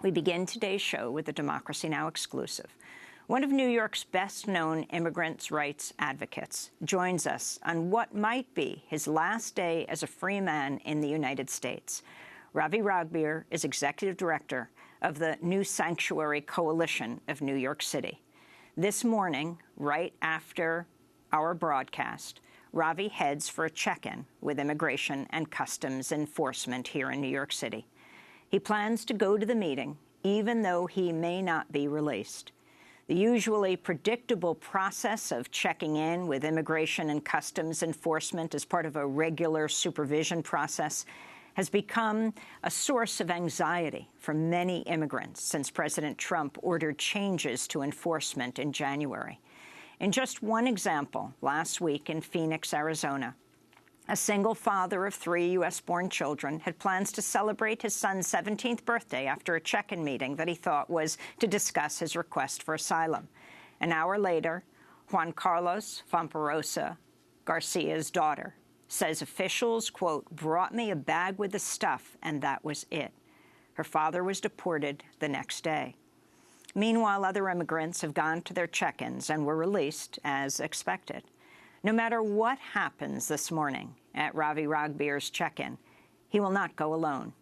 We begin today's show with a Democracy Now! Exclusive. One of New York's best-known immigrants' rights advocates joins us on what might be his last day as a free man in the United States. Ravi Ragbir is executive director of the New Sanctuary Coalition of New York City. This morning, right after our broadcast, Ravi heads for a check-in with Immigration and Customs Enforcement here in New York City. He plans to go to the meeting, even though he may not be released. The usually predictable process of checking in with Immigration and Customs Enforcement as part of a regular supervision process has become a source of anxiety for many immigrants since President Trump ordered changes to enforcement in January. In just one example, last week in Phoenix, Arizona, a single father of 3 U.S.-born children had plans to celebrate his son's 17th birthday after a check-in meeting that he thought was to discuss his request for asylum. An hour later, Juan Carlos Vampirosa Garcia's daughter says officials, quote, brought me a bag with the stuff, and that was it. Her father was deported the next day. Meanwhile, other immigrants have gone to their check-ins and were released as expected. No matter what happens this morning at Ravi Ragbir's check-in, he will not go alone.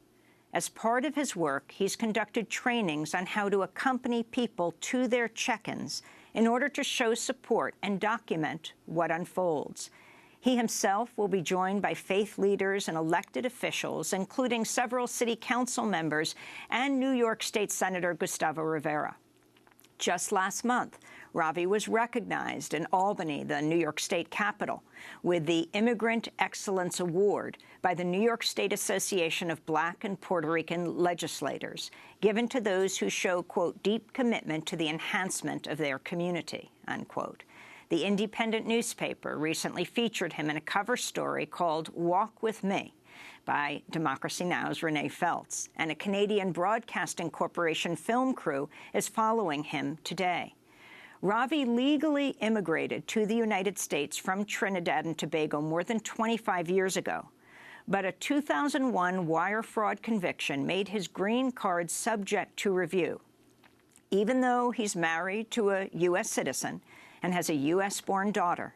As part of his work, he's conducted trainings on how to accompany people to their check-ins in order to show support and document what unfolds. He himself will be joined by faith leaders and elected officials, including several city council members and New York State Senator Gustavo Rivera. Just last month, Ravi was recognized in Albany, the New York State capital, with the Immigrant Excellence Award by the New York State Association of Black and Puerto Rican Legislators, given to those who show, quote, deep commitment to the enhancement of their community, unquote. The Independent newspaper recently featured him in a cover story called Walk With Me by Democracy Now!'s Renee Feltz, and a Canadian Broadcasting Corporation film crew is following him today. Ravi legally immigrated to the United States from Trinidad and Tobago more than 25 years ago, but a 2001 wire fraud conviction made his green card subject to review. Even though he's married to a U.S. citizen and has a U.S.-born daughter,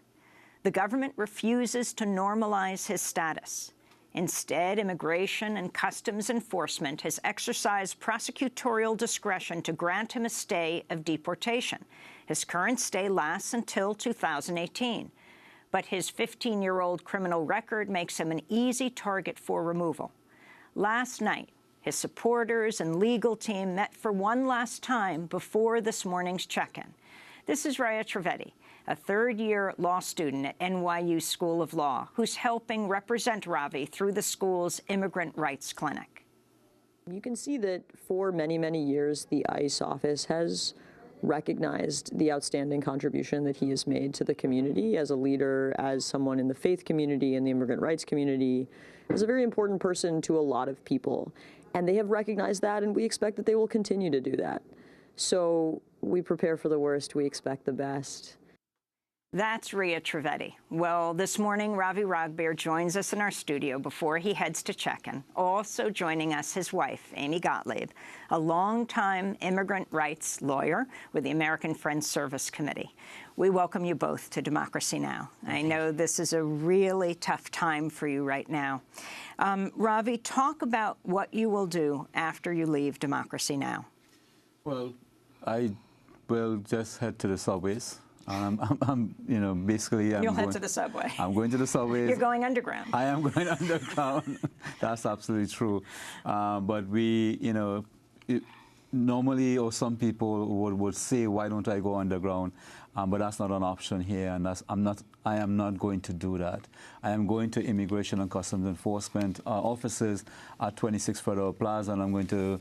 the government refuses to normalize his status. Instead, Immigration and Customs Enforcement has exercised prosecutorial discretion to grant him a stay of deportation. His current stay lasts until 2018, but his 15-year-old criminal record makes him an easy target for removal. Last night, his supporters and legal team met for one last time before this morning's check-in. This is Raya Trivedi, a third-year law student at NYU School of Law, who's helping represent Ravi through the school's Immigrant Rights Clinic. You can see that for many, many years, the ICE office has recognized the outstanding contribution that he has made to the community as a leader, as someone in the faith community and the immigrant rights community, as a very important person to a lot of people. And they have recognized that, and we expect that they will continue to do that. So we prepare for the worst, we expect the best. That's Raya Trivedi. Well, this morning, Ravi Ragbir joins us in our studio before he heads to check-in. Also joining us, his wife, Amy Gottlieb, a longtime immigrant rights lawyer with the American Friends Service Committee. We welcome you both to Democracy Now! I know this is a really tough time for you right now. Ravi, talk about what you will do after you leave Democracy Now! Well, I will just head to the subways. Basically, You'll head to the subway. I'm going to the subways. You're going underground. I am going underground. That's absolutely true. But we, normally, or some people would say, why don't I go underground? But that's not an option here, and I am not going to do that. I am going to Immigration and Customs Enforcement offices at 26 Federal Plaza, and I'm going to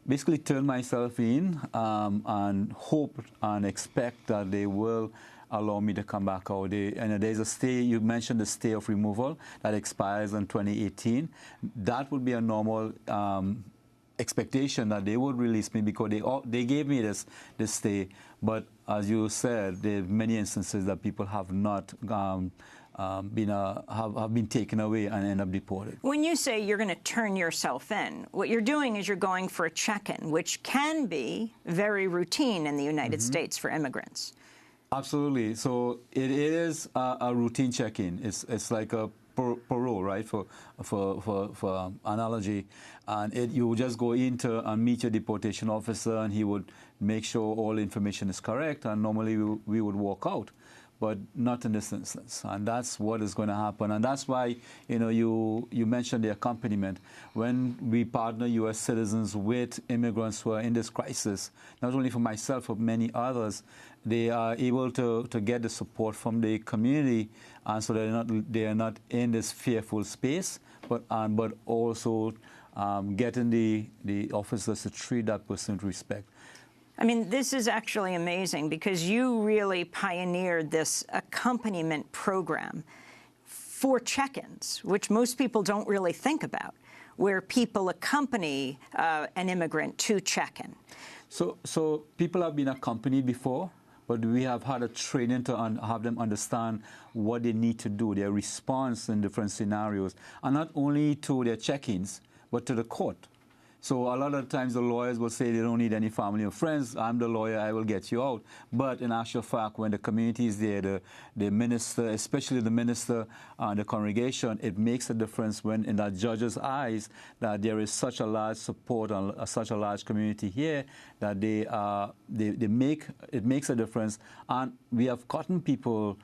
basically turn myself in and hope and expect that they will allow me to come back out. There's a stay, you mentioned the stay of removal that expires in 2018. That would be a normal expectation that they would release me because they gave me this stay. But as you said, there are many instances that people have not have been taken away and end up deported. When you say you're going to turn yourself in, what you're doing is you're going for a check-in, which can be very routine in the United States for immigrants. Absolutely. So it is a routine check-in. It's like a parole, right, for analogy. And you would just go in to meet your deportation officer, and he would make sure all the information is correct, and normally we would walk out. But not in this instance, and that's what is going to happen, and that's why you mentioned the accompaniment. When we partner U.S. citizens with immigrants who are in this crisis, not only for myself but many others, they are able to get the support from the community, and so they are not in this fearful space, but also getting the officers to treat that person with respect. I mean, this is actually amazing because you really pioneered this accompaniment program for check-ins, which most people don't really think about, where people accompany an immigrant to check-in. So people have been accompanied before, but we have had a training to have them understand what they need to do, their response in different scenarios, and not only to their check-ins, but to the court. So a lot of times the lawyers will say they don't need any family or friends. I'm the lawyer, I will get you out. But in actual fact, when the community is there, the minister, especially the minister and the congregation, it makes a difference when in that judge's eyes that there is such a large support and such a large community here that it makes a difference. And we have gotten people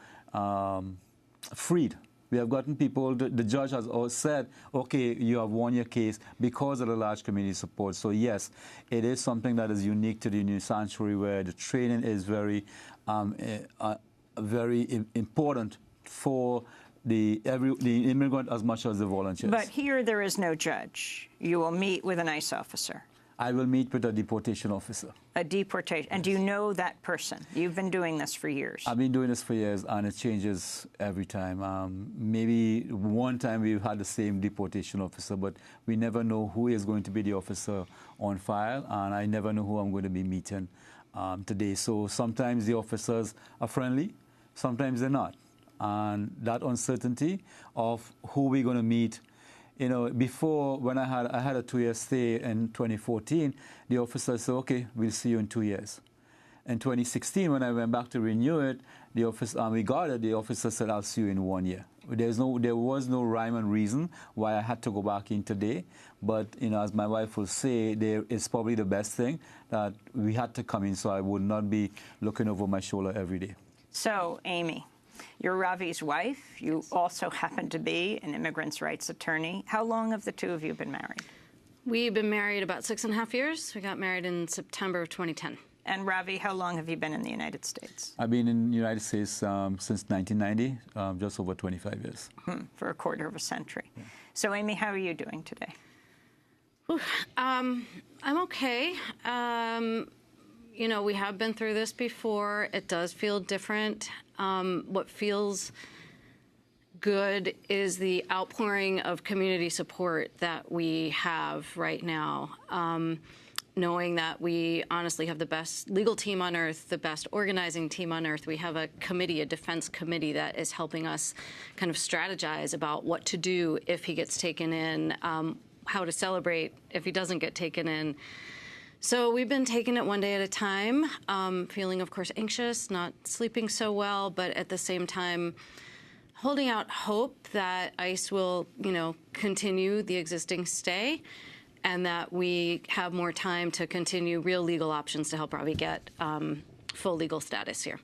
freed. We have gotten people, the judge has all said, okay, you have won your case because of the large community support. So yes, it is something that is unique to the New Sanctuary, where the training is very important for the immigrant as much as the volunteers. But here there is no judge. You will meet with an ICE officer. I will meet with a deportation officer. A deportation. And do you know that person? You've been doing this for years. I've been doing this for years, and it changes every time. Maybe one time we've had the same deportation officer, but we never know who is going to be the officer on file, and I never know who I'm going to be meeting today. So sometimes the officers are friendly, sometimes they're not. And that uncertainty of who we're going to meet, before, when I had a 2-year stay in 2014, the officer said, okay, we'll see you in 2 years. In 2016, when I went back to renew it, the officer said, I'll see you in 1 year. There was no rhyme and reason why I had to go back in today. But, as my wife will say, it's probably the best thing that we had to come in so I would not be looking over my shoulder every day. So, Amy, you're Ravi's wife. You also happen to be an immigrants' rights attorney. How long have the two of you been married? We've been married about 6.5 years. We got married in September of 2010. And Ravi, how long have you been in the United States? I've been in the United States since 1990, just over 25 years. For a quarter of a century. Yeah. So, Amy, how are you doing today? I'm okay. We have been through this before. It does feel different. What feels good is the outpouring of community support that we have right now, knowing that we honestly have the best legal team on earth, the best organizing team on earth. We have a committee, a defense committee, that is helping us kind of strategize about what to do if he gets taken in, how to celebrate if he doesn't get taken in. So we've been taking it one day at a time, feeling, of course, anxious, not sleeping so well, but at the same time holding out hope that ICE will, continue the existing stay and that we have more time to continue real legal options to help Ravi get full legal status here.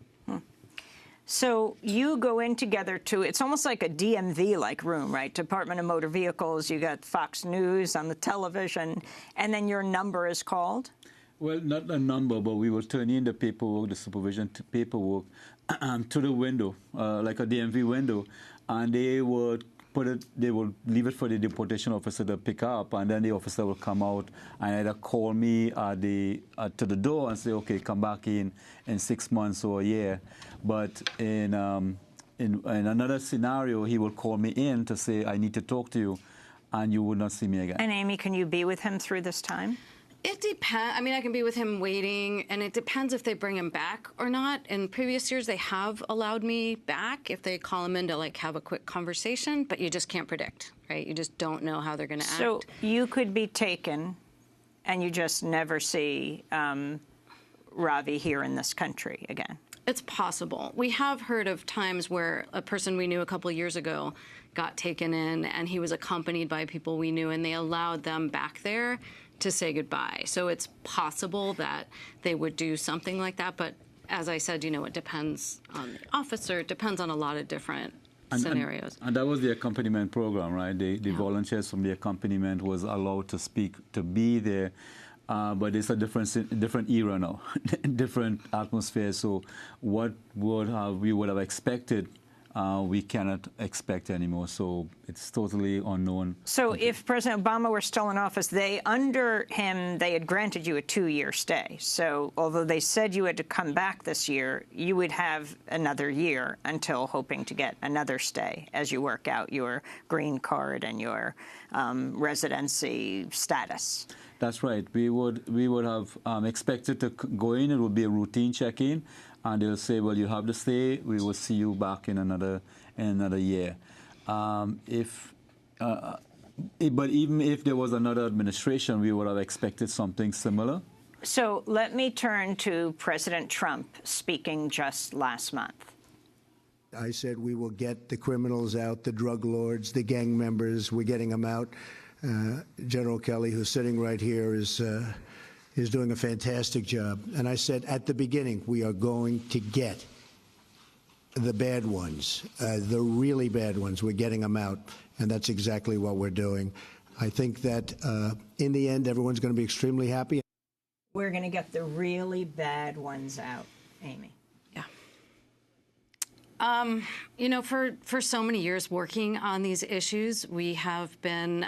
So you go in together to, it's almost like a DMV-like room, right? Department of Motor Vehicles, you got Fox News on the television, and then your number is called? Well, not a number, but we will turn in the paperwork, the supervision paperwork, to the window, like a DMV window, and they would leave it for the deportation officer to pick up, and then the officer will come out and either call me to the door and say, okay, come back in 6 months or a year. But in another scenario, he will call me in to say, I need to talk to you, and you will not see me again. And Amy, can you be with him through this time? It depends. I mean, I can be with him waiting, and it depends if they bring him back or not. In previous years, they have allowed me back if they call him in to, like, have a quick conversation, but you just can't predict, right? You just don't know how they're going to act. So you could be taken, and you just never see Ravi here in this country again. It's possible. We have heard of times where a person we knew a couple of years ago got taken in, and he was accompanied by people we knew, and they allowed them back there to say goodbye. So it's possible that they would do something like that. But as I said, it depends on the officer. It depends on a lot of different scenarios. And that was the accompaniment program, right? The volunteers from the accompaniment was allowed to speak, to be there. But it's a different era now, different atmosphere. So what we would have expected, we cannot expect anymore. So it's totally unknown. So if President Obama were still in office, under him, they had granted you a 2-year stay. So although they said you had to come back this year, you would have another year until hoping to get another stay as you work out your green card and your residency status. That's right. We would have expected to go in. It would be a routine check-in, and they'll say, "Well, you have to stay. We will see you back in another year." But even if there was another administration, we would have expected something similar. So let me turn to President Trump speaking just last month. I said we will get the criminals out, the drug lords, the gang members. We're getting them out. General Kelly, who's sitting right here, is doing a fantastic job. And I said at the beginning, we are going to get the bad ones, the really bad ones. We're getting them out, and that's exactly what we're doing. I think that in the end, everyone's going to be extremely happy. We're going to get the really bad ones out, Amy. For so many years working on these issues, we have been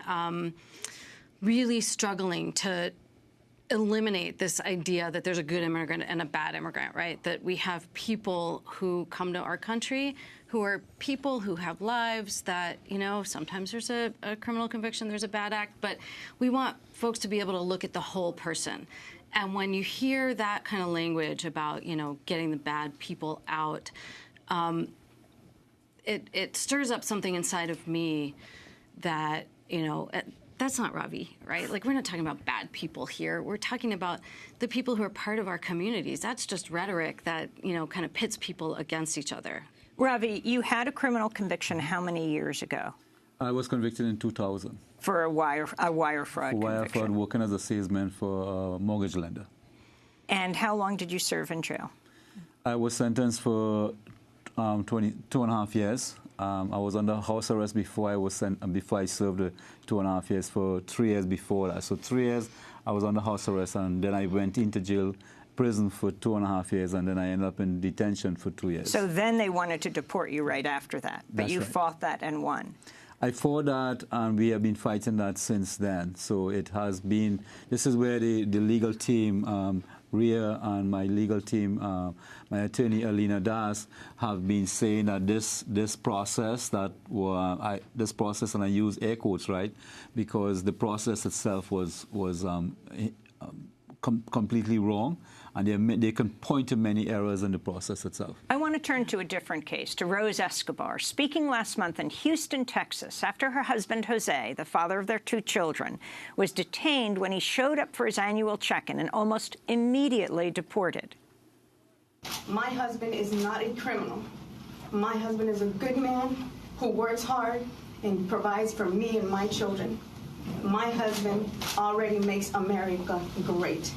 really struggling to eliminate this idea that there's a good immigrant and a bad immigrant, right? That we have people who come to our country who are people who have lives that, sometimes there's a criminal conviction, there's a bad act, but we want folks to be able to look at the whole person. And when you hear that kind of language about, getting the bad people out, it stirs up something inside of me that, that's not Ravi, right? Like, we're not talking about bad people here. We're talking about the people who are part of our communities. That's just rhetoric that, kind of pits people against each other. Ravi, you had a criminal conviction how many years ago? I was convicted in 2000. For a wire fraud conviction? Wire fraud, working as a salesman for a mortgage lender. And how long did you serve in jail? I was sentenced for 2.5 years. I was under house arrest before I served the 2.5 years for 3 years before that. So 3 years I was under house arrest, and then I went into prison for 2.5 years, and then I ended up in detention for 2 years. So then they wanted to deport you right after that, but That's you right. fought that and won. I fought that, and we have been fighting that since then. So it has been, this is where the legal team, Rhea, and my legal team, my attorney Alina Das, have been saying that this process, this process, and I use air quotes, right, because the process itself was completely wrong, and they can point to many errors in the process itself. I want to turn to a different case, to Rose Escobar, speaking last month in Houston, Texas, after her husband, Jose, the father of their 2 children, was detained when he showed up for his annual check-in and almost immediately deported. My husband is not a criminal. My husband is a good man who works hard and provides for me and my children. My husband already makes America great.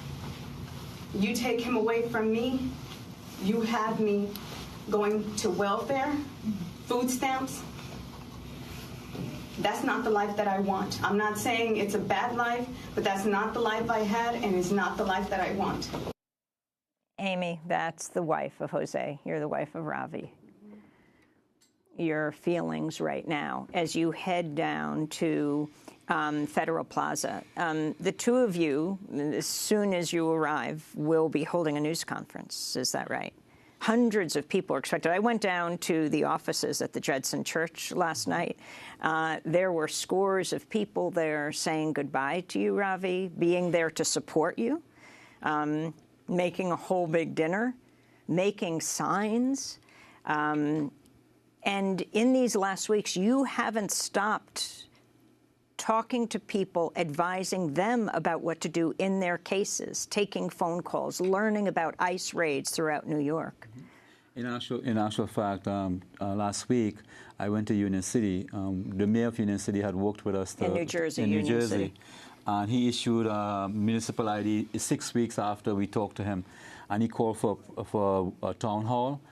You take him away from me, you have me going to welfare, food stamps. That's not the life that I want. I'm not saying it's a bad life, but that's not the life I had, and it's not the life that I want. Amy, that's the wife of Jose. You're the wife of Ravi. Your feelings right now as you head down to Federal Plaza. The 2 of you, as soon as you arrive, will be holding a news conference. Is that right? Hundreds of people are expected. I went down to the offices at the Judson Church last night. There were scores of people there saying goodbye to you, Ravi, being there to support you, making a whole big dinner, making signs. And in these last weeks, you haven't stopped talking to people, advising them about what to do in their cases, taking phone calls, learning about ICE raids throughout New York. In actual fact, last week I went to Union City. The mayor of Union City had worked with us in New Jersey. City. And he issued a municipal ID 6 weeks after we talked to him. And he called for a town hall.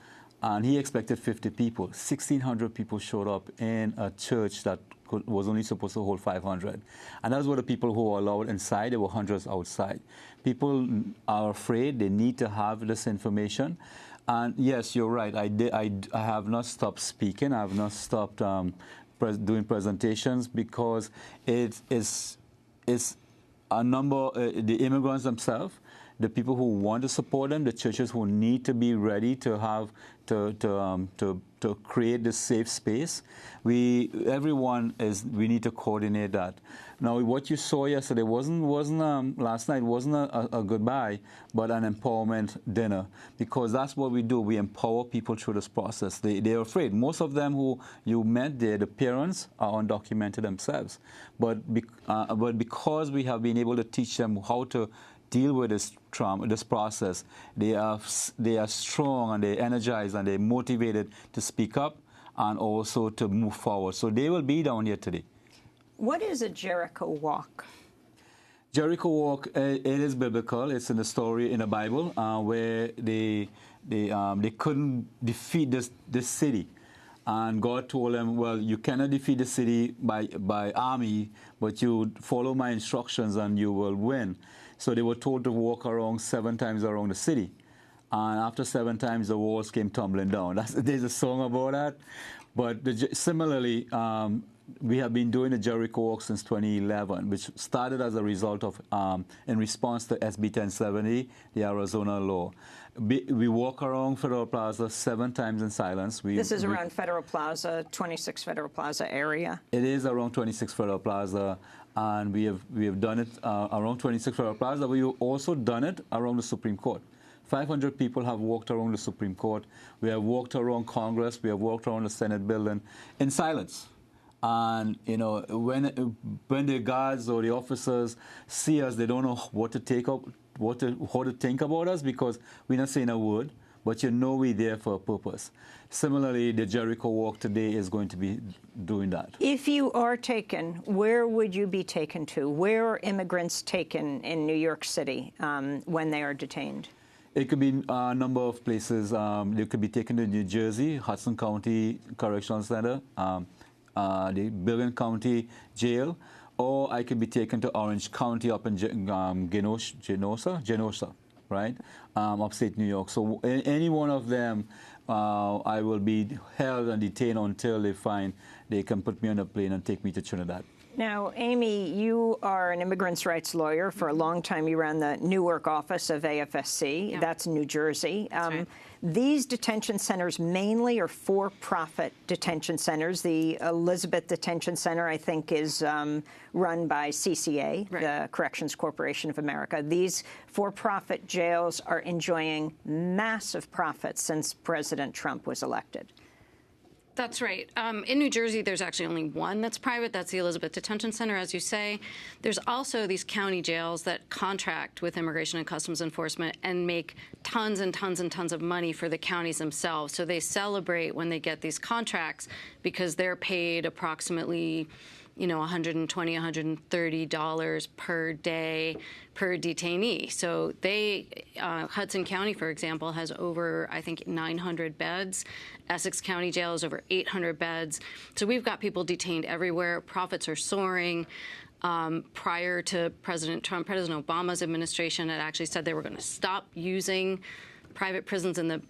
And he expected 50 people. 1,600 people showed up in a church that was only supposed to hold 500. And those were the people who were allowed inside. There were hundreds outside. People are afraid. They need to have this information. And yes, you're right. I have not stopped speaking. I have not stopped doing presentations because it is a number, the immigrants themselves, the people who want to support them, the churches who need to be ready to have to create this safe space. We need to coordinate that. Now, what you saw yesterday wasn't last night wasn't a goodbye, but an empowerment dinner, because that's what we do. We empower people through this process. They're afraid. Most of them who you met there, the parents are undocumented themselves, but because we have been able to teach them how to deal with this trauma, this process, they are strong and they're energized and they're motivated to speak up and also to move forward. So they will be down here today. What is a Jericho Walk? Jericho Walk, it is biblical. It's in the story in the Bible where they couldn't defeat this city. And God told them, well, you cannot defeat the city by army, but you follow my instructions and you will win. So they were told to walk around 7 times around the city. And after 7 times, the walls came tumbling down. There's a song about that. But similarly, we have been doing the Jericho Walk since 2011, which started as a result of, in response to SB 1070, the Arizona law. We walk around Federal Plaza 7 times in silence. This is around Federal Plaza, 26 Federal Plaza area? It is around 26 Federal Plaza, and we have done it around 26 Federal Plaza. We've also done it around the Supreme Court. 500 people have walked around the Supreme Court. We have walked around Congress. We have walked around the Senate building in silence. And, you know, when the guards or the officers see us, they don't know what to take up, how to think about us, because we're not saying a word, but you know we're there for a purpose. Similarly, the Jericho Walk today is going to be doing that. If you are taken, where would you be taken to? Where are immigrants taken in New York City when they are detained? It could be a number of places. They could be taken to New Jersey, Hudson County Correctional Center, the Bergen County Jail, or I could be taken to Orange County up in Genosha, right, upstate New York. So any one of them, I will be held and detained until they find they can put me on a plane and take me to Trinidad. Now, Amy, you are an immigrants' rights lawyer. For a long time, you ran the Newark office of AFSC. Yeah. That's New Jersey. That's right. These detention centers mainly are for-profit detention centers. The Elizabeth Detention Center, I think, is run by CCA, right, the Corrections Corporation of America. These for-profit jails are enjoying massive profits since President Trump was elected. That's right. In New Jersey, there's actually only one that's private. That's the Elizabeth Detention Center, as you say. There's also these county jails that contract with Immigration and Customs Enforcement and make tons and tons and tons of money for the counties themselves. So they celebrate when they get these contracts because they're paid approximately, you know, $120, $130 per day per detainee. So Hudson County, for example, has over, I think, 900 beds. Essex County Jail is over 800 beds. So we've got people detained everywhere. Profits are soaring. Prior to President Trump, President Obama's administration had actually said they were going to stop using private prisons in the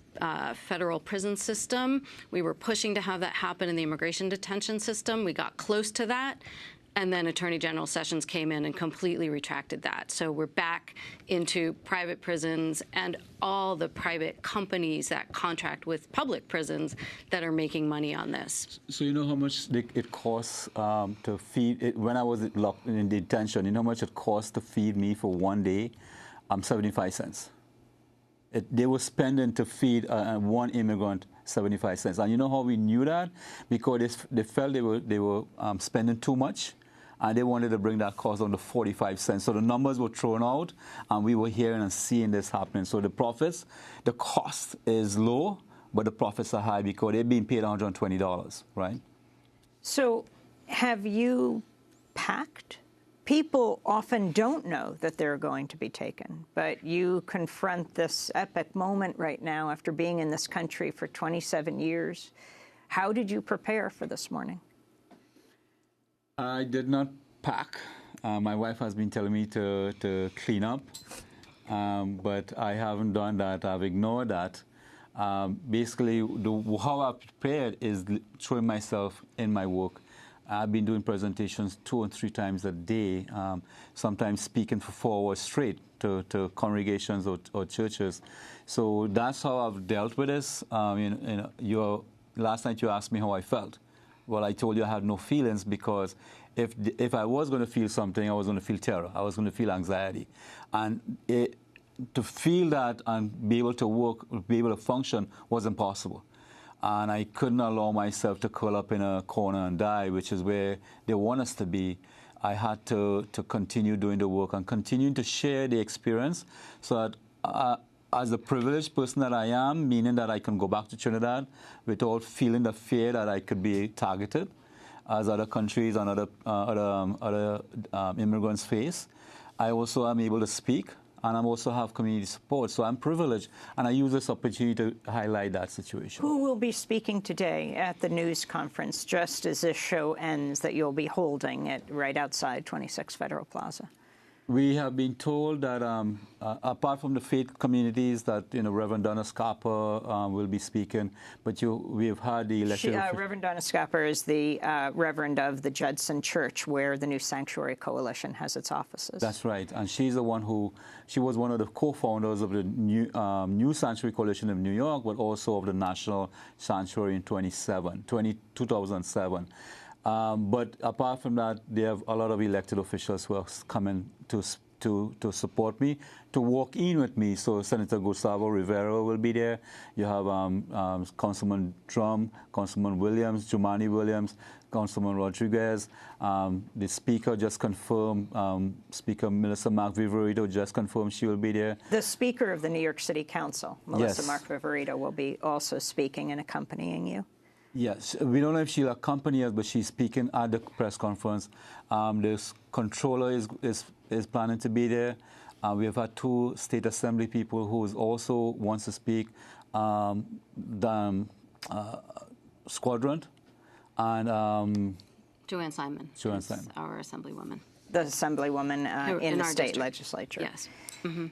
federal prison system. We were pushing to have that happen in the immigration detention system. We got close to that. And then Attorney General Sessions came in and completely retracted that. So we're back into private prisons and all the private companies that contract with public prisons that are making money on this. So you know how much it costs to feed it? When I was locked in detention, you know how much it cost to feed me for one day? 75 cents. They were spending to feed one immigrant 75 cents. And you know how we knew that? Because they felt they were spending too much, and they wanted to bring that cost down to 45 cents. So the numbers were thrown out, and we were hearing and seeing this happening. So the profits, the cost is low, but the profits are high because they're being paid $120, right? So have you packed? People often don't know that they're going to be taken, but you confront this epic moment right now after being in this country for 27 years. How did you prepare for this morning? I did not pack. My wife has been telling me to clean up, but I haven't done that. I've ignored that. Basically, how I prepared is throwing myself in my work. I've been doing presentations 2 and 3 times a day, sometimes speaking for 4 hours straight to congregations or churches. So that's how I've dealt with this. Last night you asked me how I felt. Well, I told you I had no feelings because if I was going to feel something, I was going to feel terror. I was going to feel anxiety. And to feel that and be able to work, be able to function was impossible. And I couldn't allow myself to curl up in a corner and die, which is where they want us to be. I had to continue doing the work and continue to share the experience so that as a privileged person that I am, meaning that I can go back to Trinidad without feeling the fear that I could be targeted, as other countries and other immigrants face. I also am able to speak, and I also have community support. So I'm privileged, and I use this opportunity to highlight that situation. Who will be speaking today at the news conference, just as this show ends, that you'll be holding it right outside 26 Federal Plaza? We have been told that apart from the faith communities, that Reverend Donna Scarper will be speaking, but we have had the elected. Reverend Donna Scarper is the Reverend of the Judson Church, where the New Sanctuary Coalition has its offices. That's right, and she's the one she was one of the co-founders of the New Sanctuary Coalition of New York, but also of the National Sanctuary in 2007. But apart from that, they have a lot of elected officials who are coming to support me, to walk in with me. So Senator Gustavo Rivera will be there. You have Councilman Drum, Councilman Williams, Jumani Williams, Councilman Rodriguez. The Speaker just confirmed, Speaker Melissa Mark-Viverito just confirmed she will be there. The Speaker of the New York City Council, Melissa Mark-Viverito, will be also speaking and accompanying you. Yes, we don't know if she'll accompany us, but she's speaking at the press conference. The controller is planning to be there. We have had 2 State Assembly people who also wants to speak. The Squadron and Joanne Simon. Joanne Simon, our Assemblywoman. The Assemblywoman in the state legislature. Yes. Mm-hmm.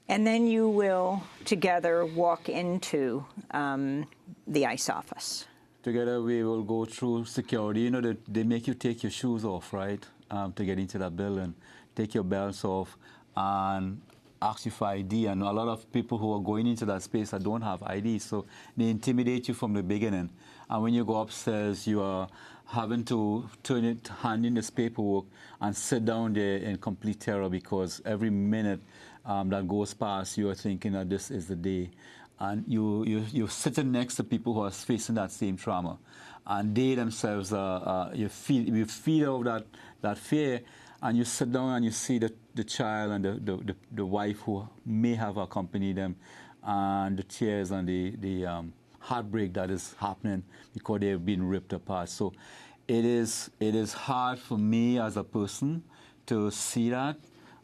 And then you will together walk into the ICE office. Together we will go through security. They make you take your shoes off, right, to get into that building. Take your belts off and ask you for ID. And a lot of people who are going into that space that don't have ID, so they intimidate you from the beginning. And when you go upstairs, you are having to hand in this paperwork and sit down there in complete terror because every minute that goes past, you are thinking that this is the day. And you're sitting next to people who are facing that same trauma. And they themselves, you feed off that fear, and you sit down and you see the child and the wife who may have accompanied them, and the tears and the heartbreak that is happening because they've been ripped apart. So it is hard for me as a person to see that,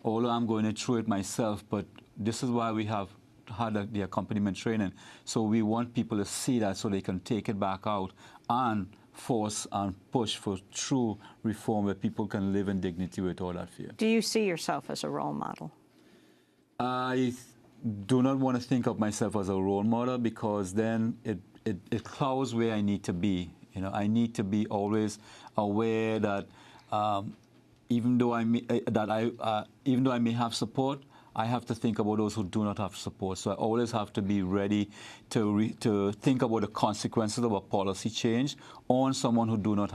although I'm going through it myself, but this is why we have had the accompaniment training. So we want people to see that so they can take it back out and force and push for true reform where people can live in dignity without that fear. Do you see yourself as a role model? I do not want to think of myself as a role model because then it clouds where I need to be. I need to be always aware that even though I may have support, I have to think about those who do not have support. So I always have to be ready to think about the consequences of a policy change on someone who do not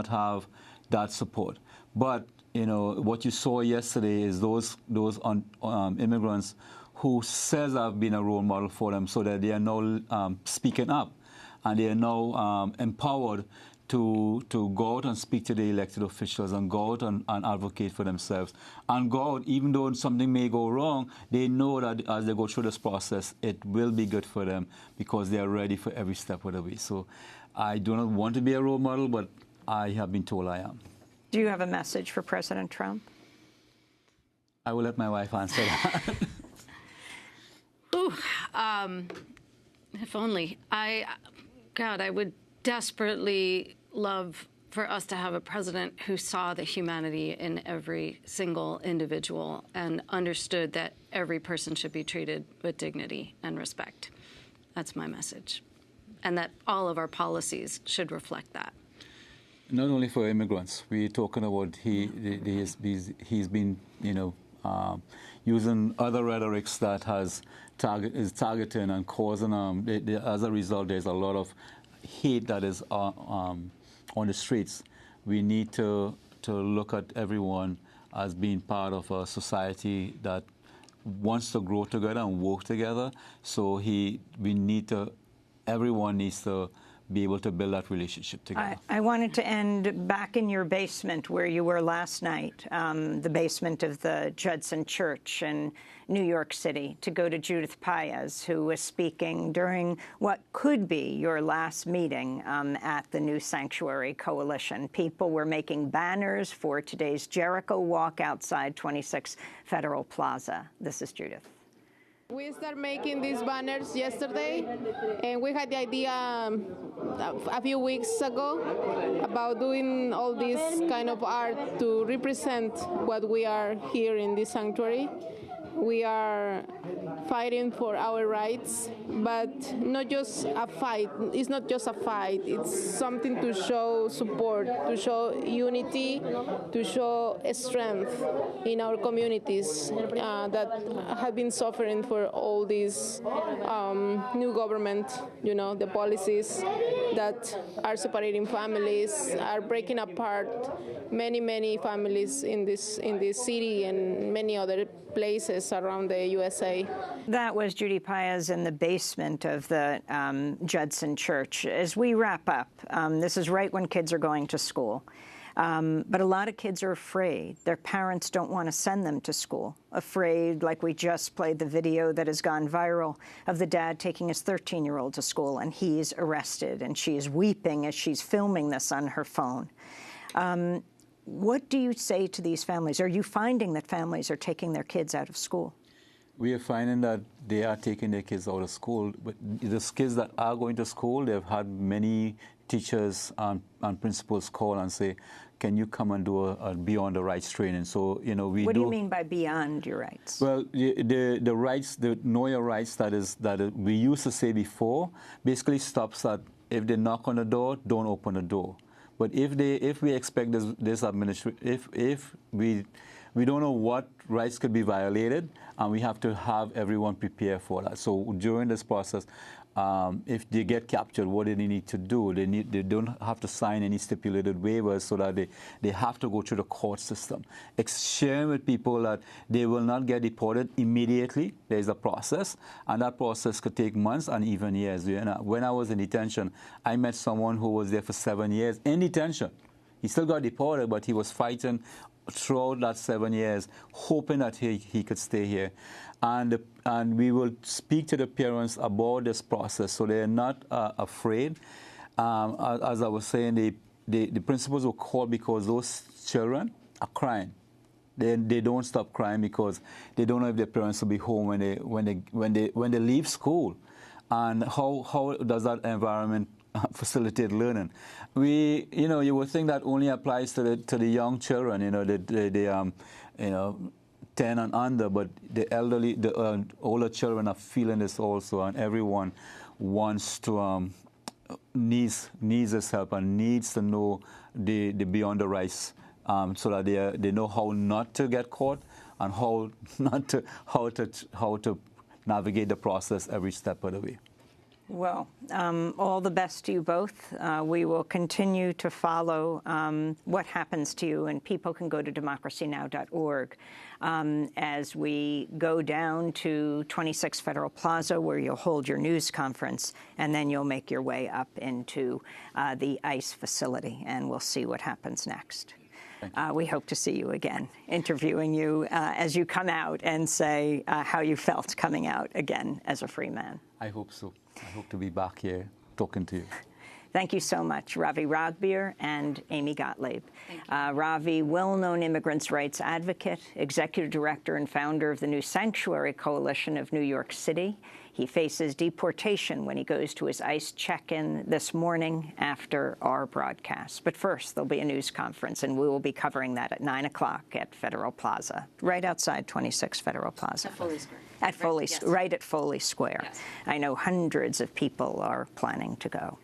have that support. But what you saw yesterday is those immigrants who says I've been a role model for them, so that they are now speaking up, and they are now empowered to go out and speak to the elected officials and go out and advocate for themselves. And go out, even though something may go wrong, they know that as they go through this process, it will be good for them because they are ready for every step of the way. So I do not want to be a role model, but I have been told I am. Do you have a message for President Trump? I will let my wife answer that. Ooh, if only. I would desperately love for us to have a president who saw the humanity in every single individual and understood that every person should be treated with dignity and respect. That's my message. And that all of our policies should reflect that. Not only for immigrants. We're talking about he's been, using other rhetorics that is targeting and causing, as a result, there's a lot of hate that is on the streets. We need to look at everyone as being part of a society that wants to grow together and work together. So everyone needs to be able to build that relationship together. I wanted to end back in your basement where you were last night, the basement of the Judson Church in New York City, to go to Judith Paez, who was speaking during what could be your last meeting at the New Sanctuary Coalition. People were making banners for today's Jericho Walk outside 26 Federal Plaza. This is Judith. We started making these banners yesterday, and we had the idea a few weeks ago about doing all this kind of art to represent what we are here in this sanctuary. We are fighting for our rights, but not just a fight. It's not just a fight. It's something to show support, to show unity, to show strength in our communities that have been suffering for all this new government, the policies that are separating families, are breaking apart many families in this city and many other places around the USA. That was Judy Paez in the basement of the Judson Church. As we wrap up, this is right when kids are going to school. But a lot of kids are afraid. Their parents don't want to send them to school. Afraid, like we just played the video that has gone viral, of the dad taking his 13-year-old to school, and he's arrested, and she is weeping as she's filming this on her phone. What do you say to these families? Are you finding that families are taking their kids out of school? We are finding that they are taking their kids out of school. But the kids that are going to school, they've had many teachers and principals call and say, can you come and do a Beyond the Rights training? So, What do you mean by beyond your rights? Well, the rights, the know your rights that we used to say before, basically stops at if they knock on the door, don't open the door. But if we expect this administration, if we don't know what rights could be violated, and we have to have everyone prepare for that. So during this process, if they get captured, what do they need to do? They don't have to sign any stipulated waivers, so that they have to go through the court system. Sharing with people that they will not get deported immediately. There is a process, and that process could take months and even years. When I was in detention, I met someone who was there for 7 years in detention. He still got deported, but he was fighting throughout that 7 years, hoping that he could stay here. And we will speak to the parents about this process, so they're not afraid. As I was saying, the principals will call because those children are crying. They don't stop crying because they don't know if their parents will be home when they leave school. And how does that environment facilitate learning? You would think that only applies to the young children, the 10 and under, but the elderly, the older children are feeling this also, and everyone wants to needs this help and needs to know the beyond the rights, so that they know how not to get caught and how to navigate the process every step of the way. Well, all the best to you both. We will continue to follow what happens to you, and people can go to democracynow.org as we go down to 26 Federal Plaza, where you'll hold your news conference, and then you'll make your way up into the ICE facility, and we'll see what happens next. We hope to see you again, interviewing you as you come out and say how you felt coming out again as a free man. I hope so. I hope to be back here talking to you. Thank you so much, Ravi Ragbir and Amy Gottlieb. Ravi, well-known immigrants' rights advocate, executive director and founder of the New Sanctuary Coalition of New York City. He faces deportation when he goes to his ICE check-in this morning after our broadcast. But first, there'll be a news conference, and we will be covering that at 9 o'clock at Federal Plaza, right outside 26 Federal Plaza. At Foley Square. At Foley, yes. Right at Foley Square. Yes. I know hundreds of people are planning to go.